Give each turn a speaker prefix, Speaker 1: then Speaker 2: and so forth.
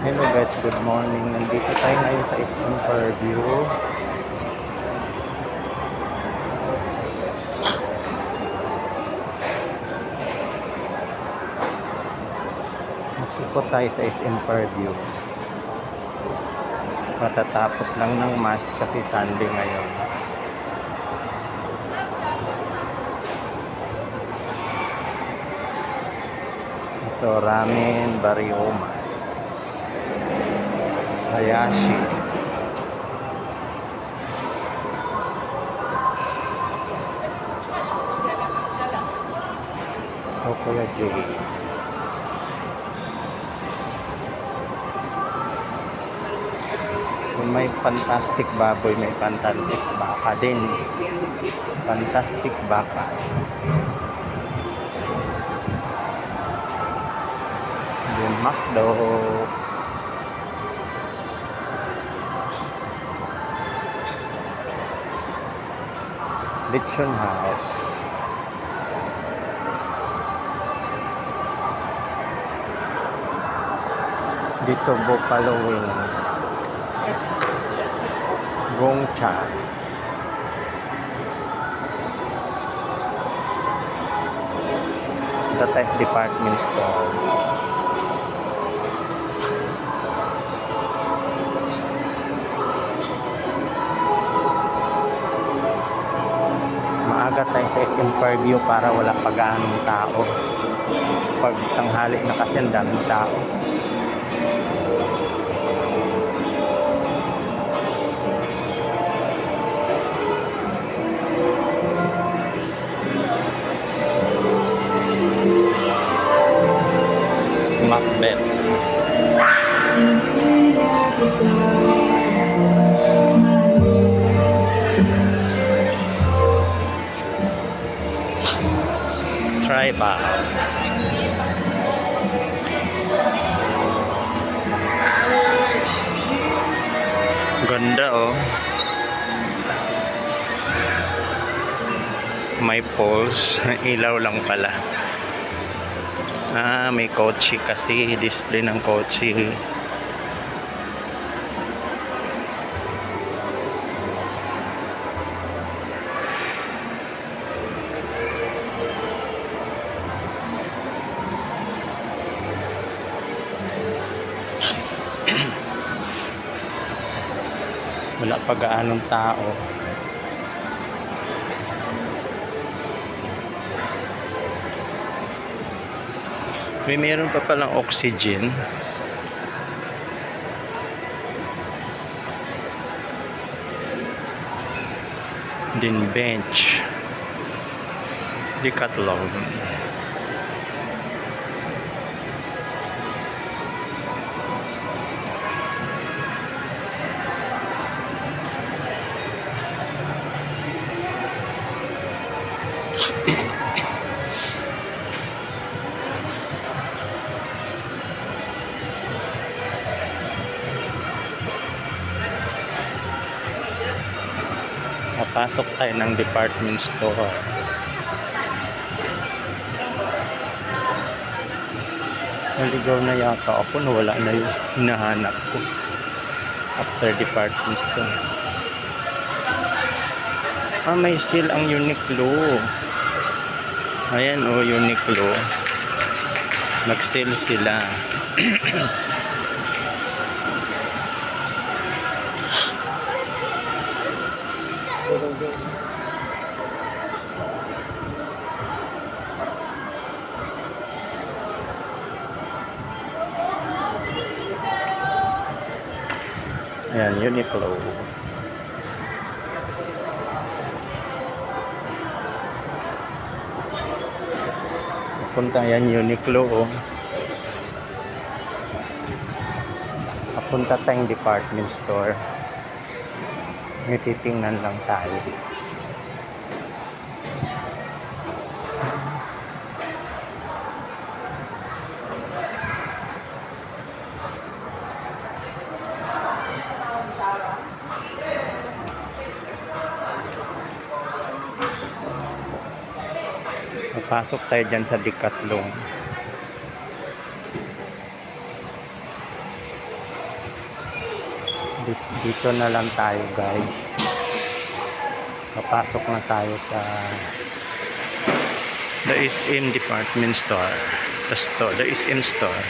Speaker 1: Hello guys, good morning. Nandito tayo ngayon sa SM Fairview. Ikot tayo sa SM Fairview. Matatapos lang ng mass kasi Sunday ngayon. Ito, ramen, barioma, hayashi. Ito, Kuya Jay. Kung may fantastic baboy, may fantastic baka din. Fantastic baka. Yung McDo. Lechon House. Dito Buffalo Wings. Gongcha. Ito tayo sa department store. Maaga tayo sa SM Fairview para wala pa gaanong tao. Pag tanghali na kasi ang daming tao. Macbeth. Tribal. Ganda oh. May poles. Ilaw lang pala. May kotse kasi. Display ng kotse. Wala pa gaanong tao. Meron pa palang oxygen. Din bench. Decathlon. Pasok tayo ng department store. Naligaw na yata ako, nawala na yung hinahanap ko after department store. May sale ang Uniqlo. Ayan oh, Uniqlo. Nag-sale sila. Ayan, Uniqlo. Punta yan, Uniqlo. Oh. Papunta tayong department store. May titingnan lang tayo. Pasok tayo dyan sa Decathlon. Dito na lang tayo guys. Papasok na tayo sa the East End Department Store. The East End Store.